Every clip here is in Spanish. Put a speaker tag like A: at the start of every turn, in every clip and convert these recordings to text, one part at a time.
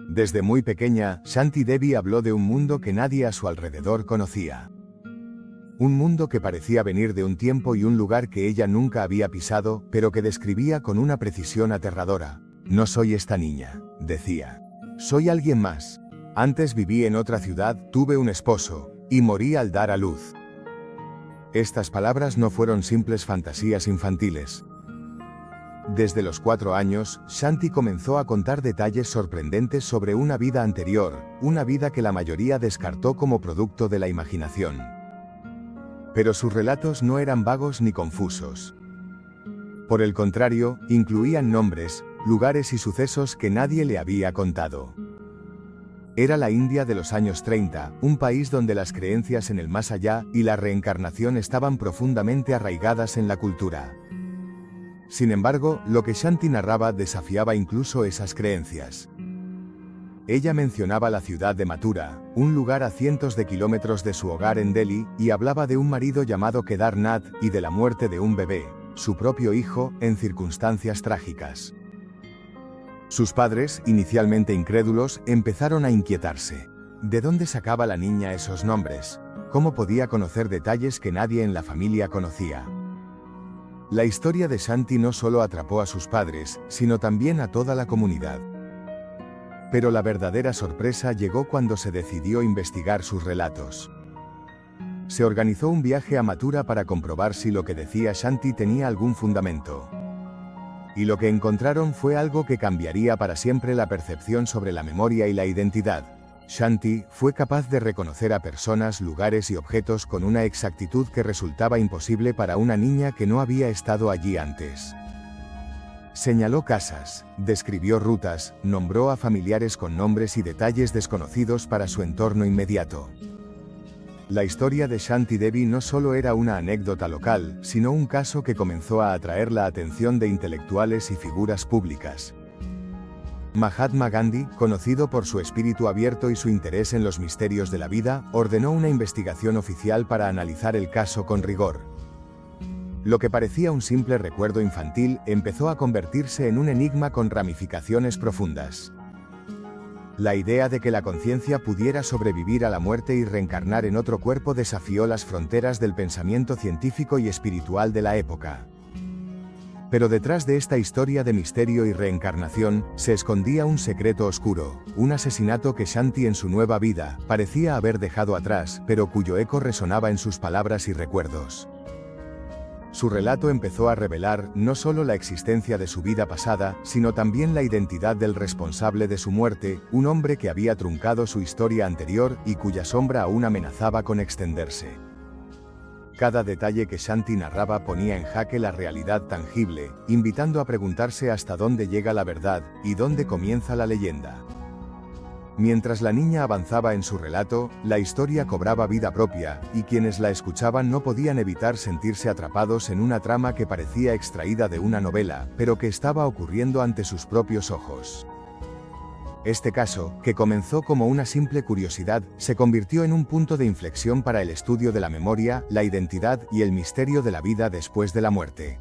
A: Desde muy pequeña, Shanti Devi habló de un mundo que nadie a su alrededor conocía. Un mundo que parecía venir de un tiempo y un lugar que ella nunca había pisado, pero que describía con una precisión aterradora. No soy esta niña, decía. Soy alguien más. Antes viví en otra ciudad, tuve un esposo, y morí al dar a luz. Estas palabras no fueron simples fantasías infantiles. Desde los 4 años, Shanti comenzó a contar detalles sorprendentes sobre una vida anterior, una vida que la mayoría descartó como producto de la imaginación. Pero sus relatos no eran vagos ni confusos. Por el contrario, incluían nombres, lugares y sucesos que nadie le había contado. Era la India de los años 30, un país donde las creencias en el más allá y la reencarnación estaban profundamente arraigadas en la cultura. Sin embargo, lo que Shanti narraba desafiaba incluso esas creencias. Ella mencionaba la ciudad de Mathura, un lugar a cientos de kilómetros de su hogar en Delhi, y hablaba de un marido llamado Kedarnath y de la muerte de un bebé, su propio hijo, en circunstancias trágicas. Sus padres, inicialmente incrédulos, empezaron a inquietarse. ¿De dónde sacaba la niña esos nombres? ¿Cómo podía conocer detalles que nadie en la familia conocía? La historia de Shanti no solo atrapó a sus padres, sino también a toda la comunidad. Pero la verdadera sorpresa llegó cuando se decidió investigar sus relatos. Se organizó un viaje a Mathura para comprobar si lo que decía Shanti tenía algún fundamento. Y lo que encontraron fue algo que cambiaría para siempre la percepción sobre la memoria y la identidad. Shanti fue capaz de reconocer a personas, lugares y objetos con una exactitud que resultaba imposible para una niña que no había estado allí antes. Señaló casas, describió rutas, nombró a familiares con nombres y detalles desconocidos para su entorno inmediato. La historia de Shanti Devi no solo era una anécdota local, sino un caso que comenzó a atraer la atención de intelectuales y figuras públicas. Mahatma Gandhi, conocido por su espíritu abierto y su interés en los misterios de la vida, ordenó una investigación oficial para analizar el caso con rigor. Lo que parecía un simple recuerdo infantil empezó a convertirse en un enigma con ramificaciones profundas. La idea de que la conciencia pudiera sobrevivir a la muerte y reencarnar en otro cuerpo desafió las fronteras del pensamiento científico y espiritual de la época. Pero detrás de esta historia de misterio y reencarnación, se escondía un secreto oscuro, un asesinato que Shanti en su nueva vida parecía haber dejado atrás, pero cuyo eco resonaba en sus palabras y recuerdos. Su relato empezó a revelar no solo la existencia de su vida pasada, sino también la identidad del responsable de su muerte, un hombre que había truncado su historia anterior y cuya sombra aún amenazaba con extenderse. Cada detalle que Shanti narraba ponía en jaque la realidad tangible, invitando a preguntarse hasta dónde llega la verdad y dónde comienza la leyenda. Mientras la niña avanzaba en su relato, la historia cobraba vida propia, y quienes la escuchaban no podían evitar sentirse atrapados en una trama que parecía extraída de una novela, pero que estaba ocurriendo ante sus propios ojos. Este caso, que comenzó como una simple curiosidad, se convirtió en un punto de inflexión para el estudio de la memoria, la identidad y el misterio de la vida después de la muerte.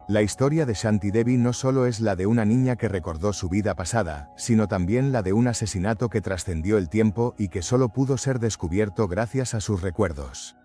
A: La historia de Shanti Devi no solo es la de una niña que recordó su vida pasada, sino también la de un asesinato que trascendió el tiempo y que solo pudo ser descubierto gracias a sus recuerdos.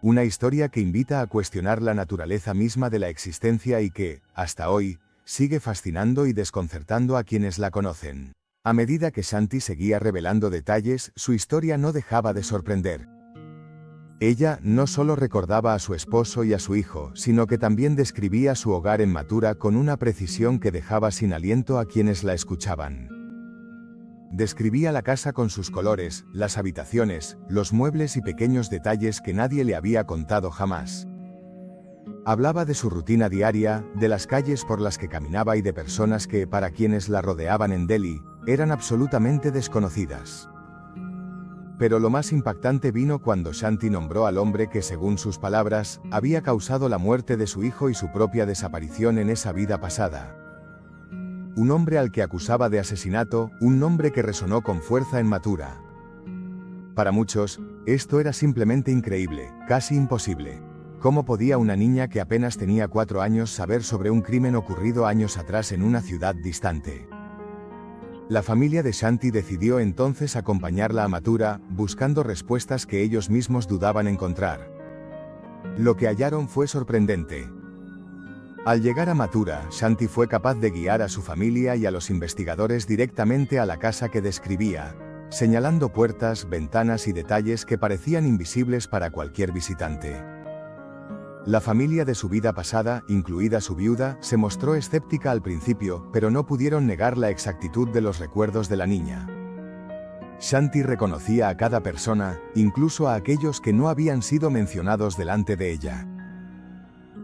A: Una historia que invita a cuestionar la naturaleza misma de la existencia y que, hasta hoy, sigue fascinando y desconcertando a quienes la conocen. A medida que Shanti seguía revelando detalles, su historia no dejaba de sorprender. Ella no solo recordaba a su esposo y a su hijo, sino que también describía su hogar en Mathura con una precisión que dejaba sin aliento a quienes la escuchaban. Describía la casa con sus colores, las habitaciones, los muebles y pequeños detalles que nadie le había contado jamás. Hablaba de su rutina diaria, de las calles por las que caminaba y de personas que, para quienes la rodeaban en Delhi, eran absolutamente desconocidas. Pero lo más impactante vino cuando Shanti nombró al hombre que, según sus palabras, había causado la muerte de su hijo y su propia desaparición en esa vida pasada. Un hombre al que acusaba de asesinato, un nombre que resonó con fuerza en Mathura. Para muchos, esto era simplemente increíble, casi imposible. ¿Cómo podía una niña que apenas tenía 4 años saber sobre un crimen ocurrido años atrás en una ciudad distante? La familia de Shanti decidió entonces acompañarla a Mathura, buscando respuestas que ellos mismos dudaban encontrar. Lo que hallaron fue sorprendente. Al llegar a Mathura, Shanti fue capaz de guiar a su familia y a los investigadores directamente a la casa que describía, señalando puertas, ventanas y detalles que parecían invisibles para cualquier visitante. La familia de su vida pasada, incluida su viuda, se mostró escéptica al principio, pero no pudieron negar la exactitud de los recuerdos de la niña. Shanti reconocía a cada persona, incluso a aquellos que no habían sido mencionados delante de ella.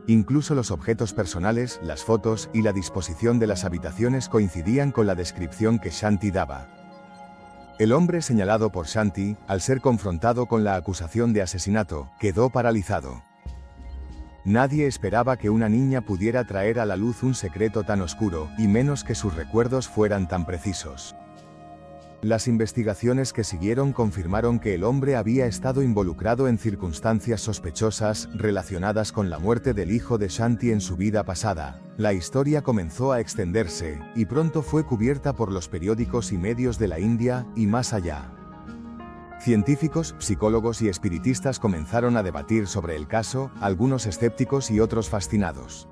A: Incluso los objetos personales, las fotos y la disposición de las habitaciones coincidían con la descripción que Shanti daba. El hombre señalado por Shanti, al ser confrontado con la acusación de asesinato, quedó paralizado. Nadie esperaba que una niña pudiera traer a la luz un secreto tan oscuro, y menos que sus recuerdos fueran tan precisos. Las investigaciones que siguieron confirmaron que el hombre había estado involucrado en circunstancias sospechosas relacionadas con la muerte del hijo de Shanti en su vida pasada. La historia comenzó a extenderse, y pronto fue cubierta por los periódicos y medios de la India, y más allá. Científicos, psicólogos y espiritistas comenzaron a debatir sobre el caso, algunos escépticos y otros fascinados.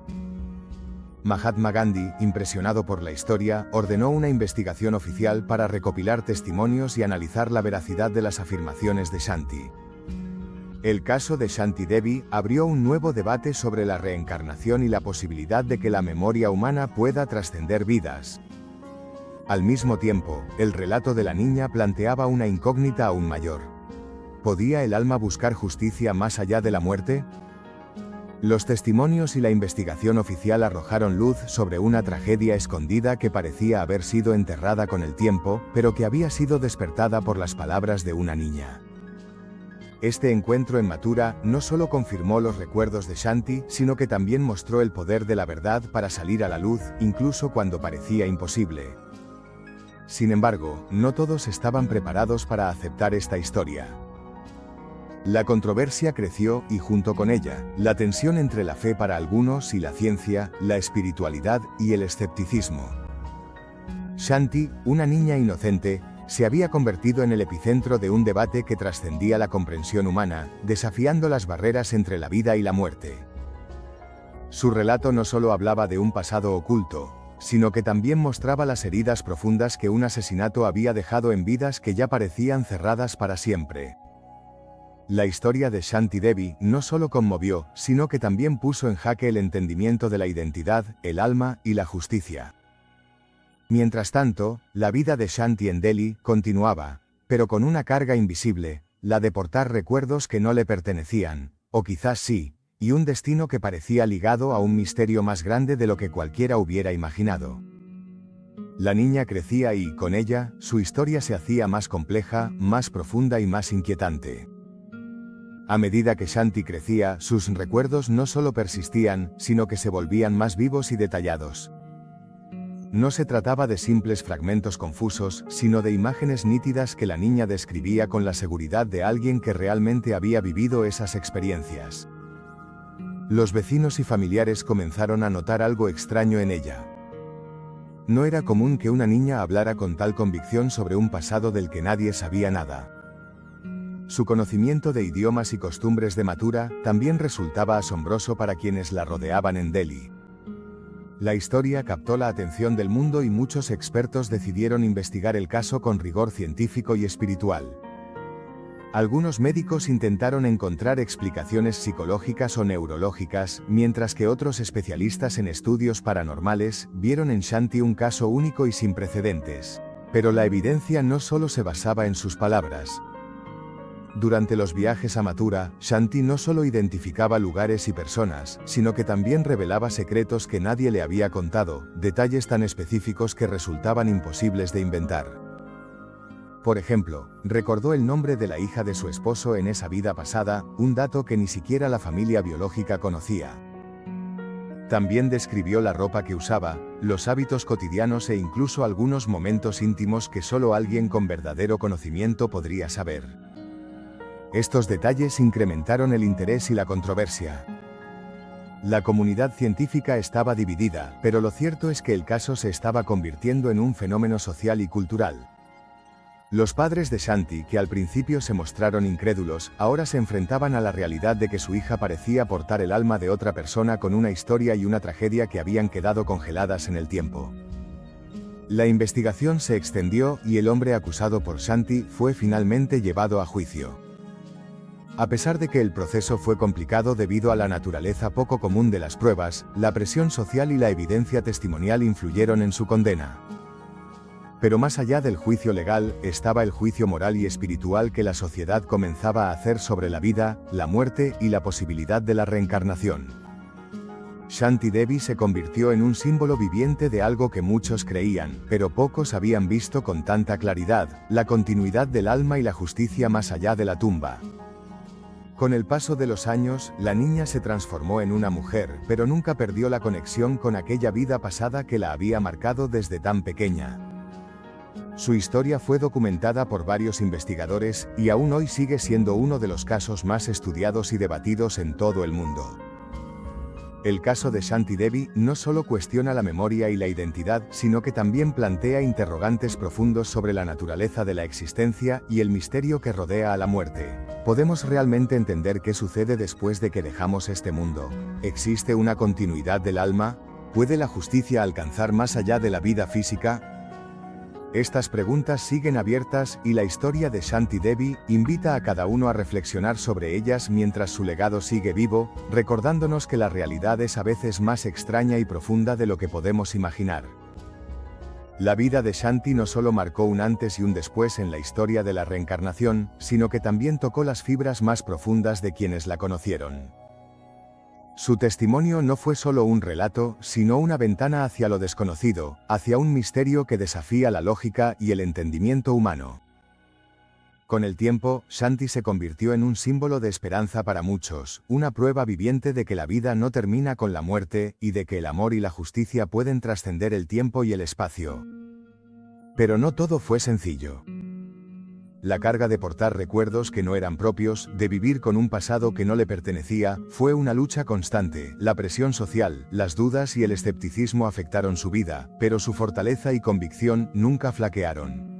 A: Mahatma Gandhi, impresionado por la historia, ordenó una investigación oficial para recopilar testimonios y analizar la veracidad de las afirmaciones de Shanti. El caso de Shanti Devi abrió un nuevo debate sobre la reencarnación y la posibilidad de que la memoria humana pueda trascender vidas. Al mismo tiempo, el relato de la niña planteaba una incógnita aún mayor. ¿Podía el alma buscar justicia más allá de la muerte? Los testimonios y la investigación oficial arrojaron luz sobre una tragedia escondida que parecía haber sido enterrada con el tiempo, pero que había sido despertada por las palabras de una niña. Este encuentro en Mathura no solo confirmó los recuerdos de Shanti, sino que también mostró el poder de la verdad para salir a la luz, incluso cuando parecía imposible. Sin embargo, no todos estaban preparados para aceptar esta historia. La controversia creció y junto con ella, la tensión entre la fe para algunos y la ciencia, la espiritualidad y el escepticismo. Shanti, una niña inocente, se había convertido en el epicentro de un debate que trascendía la comprensión humana, desafiando las barreras entre la vida y la muerte. Su relato no solo hablaba de un pasado oculto, sino que también mostraba las heridas profundas que un asesinato había dejado en vidas que ya parecían cerradas para siempre. La historia de Shanti Devi no solo conmovió, sino que también puso en jaque el entendimiento de la identidad, el alma y la justicia. Mientras tanto, la vida de Shanti en Delhi continuaba, pero con una carga invisible, la de portar recuerdos que no le pertenecían, o quizás sí, y un destino que parecía ligado a un misterio más grande de lo que cualquiera hubiera imaginado. La niña crecía y, con ella, su historia se hacía más compleja, más profunda y más inquietante. A medida que Shanti crecía, sus recuerdos no solo persistían, sino que se volvían más vivos y detallados. No se trataba de simples fragmentos confusos, sino de imágenes nítidas que la niña describía con la seguridad de alguien que realmente había vivido esas experiencias. Los vecinos y familiares comenzaron a notar algo extraño en ella. No era común que una niña hablara con tal convicción sobre un pasado del que nadie sabía nada. Su conocimiento de idiomas y costumbres de Mathura también resultaba asombroso para quienes la rodeaban en Delhi. La historia captó la atención del mundo y muchos expertos decidieron investigar el caso con rigor científico y espiritual. Algunos médicos intentaron encontrar explicaciones psicológicas o neurológicas, mientras que otros especialistas en estudios paranormales vieron en Shanti un caso único y sin precedentes. Pero la evidencia no solo se basaba en sus palabras. Durante los viajes a Mathura, Shanti no solo identificaba lugares y personas, sino que también revelaba secretos que nadie le había contado, detalles tan específicos que resultaban imposibles de inventar. Por ejemplo, recordó el nombre de la hija de su esposo en esa vida pasada, un dato que ni siquiera la familia biológica conocía. También describió la ropa que usaba, los hábitos cotidianos e incluso algunos momentos íntimos que solo alguien con verdadero conocimiento podría saber. Estos detalles incrementaron el interés y la controversia. La comunidad científica estaba dividida, pero lo cierto es que el caso se estaba convirtiendo en un fenómeno social y cultural. Los padres de Shanti, que al principio se mostraron incrédulos, ahora se enfrentaban a la realidad de que su hija parecía portar el alma de otra persona con una historia y una tragedia que habían quedado congeladas en el tiempo. La investigación se extendió y el hombre acusado por Shanti fue finalmente llevado a juicio. A pesar de que el proceso fue complicado debido a la naturaleza poco común de las pruebas, la presión social y la evidencia testimonial influyeron en su condena. Pero más allá del juicio legal, estaba el juicio moral y espiritual que la sociedad comenzaba a hacer sobre la vida, la muerte y la posibilidad de la reencarnación. Shanti Devi se convirtió en un símbolo viviente de algo que muchos creían, pero pocos habían visto con tanta claridad: la continuidad del alma y la justicia más allá de la tumba. Con el paso de los años, la niña se transformó en una mujer, pero nunca perdió la conexión con aquella vida pasada que la había marcado desde tan pequeña. Su historia fue documentada por varios investigadores, y aún hoy sigue siendo uno de los casos más estudiados y debatidos en todo el mundo. El caso de Shanti Devi no solo cuestiona la memoria y la identidad, sino que también plantea interrogantes profundos sobre la naturaleza de la existencia y el misterio que rodea a la muerte. ¿Podemos realmente entender qué sucede después de que dejamos este mundo? ¿Existe una continuidad del alma? ¿Puede la justicia alcanzar más allá de la vida física? Estas preguntas siguen abiertas, y la historia de Shanti Devi invita a cada uno a reflexionar sobre ellas mientras su legado sigue vivo, recordándonos que la realidad es a veces más extraña y profunda de lo que podemos imaginar. La vida de Shanti no solo marcó un antes y un después en la historia de la reencarnación, sino que también tocó las fibras más profundas de quienes la conocieron. Su testimonio no fue solo un relato, sino una ventana hacia lo desconocido, hacia un misterio que desafía la lógica y el entendimiento humano. Con el tiempo, Shanti se convirtió en un símbolo de esperanza para muchos, una prueba viviente de que la vida no termina con la muerte, y de que el amor y la justicia pueden trascender el tiempo y el espacio. Pero no todo fue sencillo. La carga de portar recuerdos que no eran propios, de vivir con un pasado que no le pertenecía, fue una lucha constante. La presión social, las dudas y el escepticismo afectaron su vida, pero su fortaleza y convicción nunca flaquearon.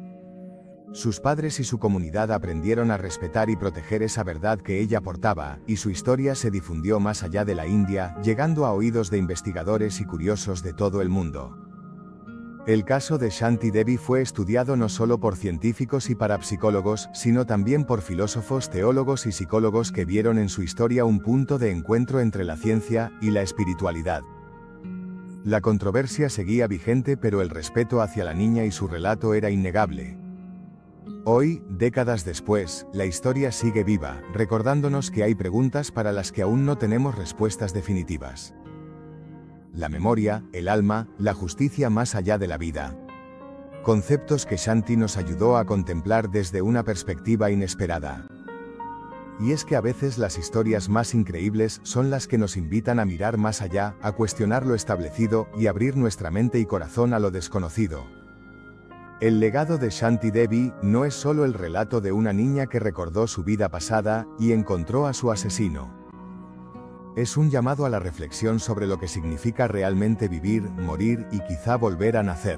A: Sus padres y su comunidad aprendieron a respetar y proteger esa verdad que ella portaba, y su historia se difundió más allá de la India, llegando a oídos de investigadores y curiosos de todo el mundo. El caso de Shanti Devi fue estudiado no solo por científicos y parapsicólogos, sino también por filósofos, teólogos y psicólogos que vieron en su historia un punto de encuentro entre la ciencia y la espiritualidad. La controversia seguía vigente, pero el respeto hacia la niña y su relato era innegable. Hoy, décadas después, la historia sigue viva, recordándonos que hay preguntas para las que aún no tenemos respuestas definitivas. La memoria, el alma, la justicia más allá de la vida. Conceptos que Shanti nos ayudó a contemplar desde una perspectiva inesperada. Y es que a veces las historias más increíbles son las que nos invitan a mirar más allá, a cuestionar lo establecido y abrir nuestra mente y corazón a lo desconocido. El legado de Shanti Devi no es solo el relato de una niña que recordó su vida pasada y encontró a su asesino. Es un llamado a la reflexión sobre lo que significa realmente vivir, morir y quizá volver a nacer.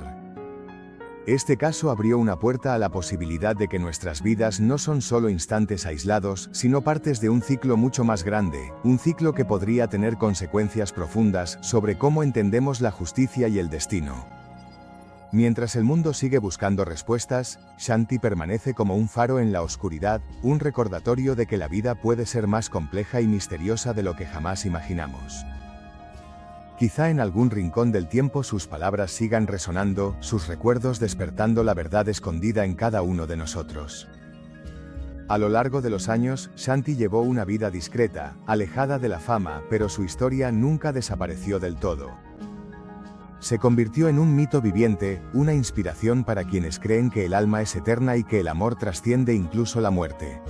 A: Este caso abrió una puerta a la posibilidad de que nuestras vidas no son solo instantes aislados, sino partes de un ciclo mucho más grande, un ciclo que podría tener consecuencias profundas sobre cómo entendemos la justicia y el destino. Mientras el mundo sigue buscando respuestas, Shanti permanece como un faro en la oscuridad, un recordatorio de que la vida puede ser más compleja y misteriosa de lo que jamás imaginamos. Quizá en algún rincón del tiempo sus palabras sigan resonando, sus recuerdos despertando la verdad escondida en cada uno de nosotros. A lo largo de los años, Shanti llevó una vida discreta, alejada de la fama, pero su historia nunca desapareció del todo. Se convirtió en un mito viviente, una inspiración para quienes creen que el alma es eterna y que el amor trasciende incluso la muerte.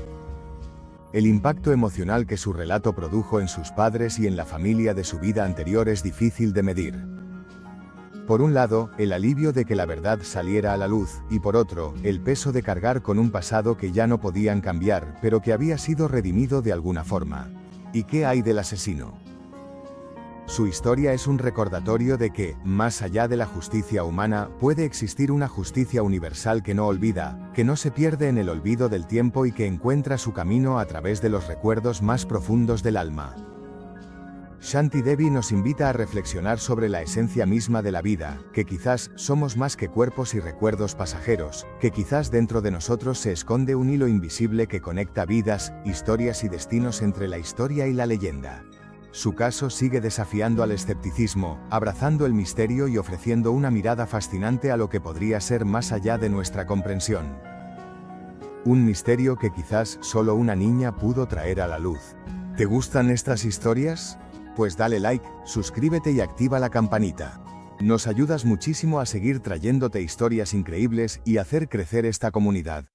A: El impacto emocional que su relato produjo en sus padres y en la familia de su vida anterior es difícil de medir. Por un lado, el alivio de que la verdad saliera a la luz, y por otro, el peso de cargar con un pasado que ya no podían cambiar, pero que había sido redimido de alguna forma. ¿Y qué hay del asesino? Su historia es un recordatorio de que, más allá de la justicia humana, puede existir una justicia universal que no olvida, que no se pierde en el olvido del tiempo y que encuentra su camino a través de los recuerdos más profundos del alma. Shanti Devi nos invita a reflexionar sobre la esencia misma de la vida, que quizás somos más que cuerpos y recuerdos pasajeros, que quizás dentro de nosotros se esconde un hilo invisible que conecta vidas, historias y destinos entre la historia y la leyenda. Su caso sigue desafiando al escepticismo, abrazando el misterio y ofreciendo una mirada fascinante a lo que podría ser más allá de nuestra comprensión. Un misterio que quizás solo una niña pudo traer a la luz. ¿Te gustan estas historias? Pues dale like, suscríbete y activa la campanita. Nos ayudas muchísimo a seguir trayéndote historias increíbles y hacer crecer esta comunidad.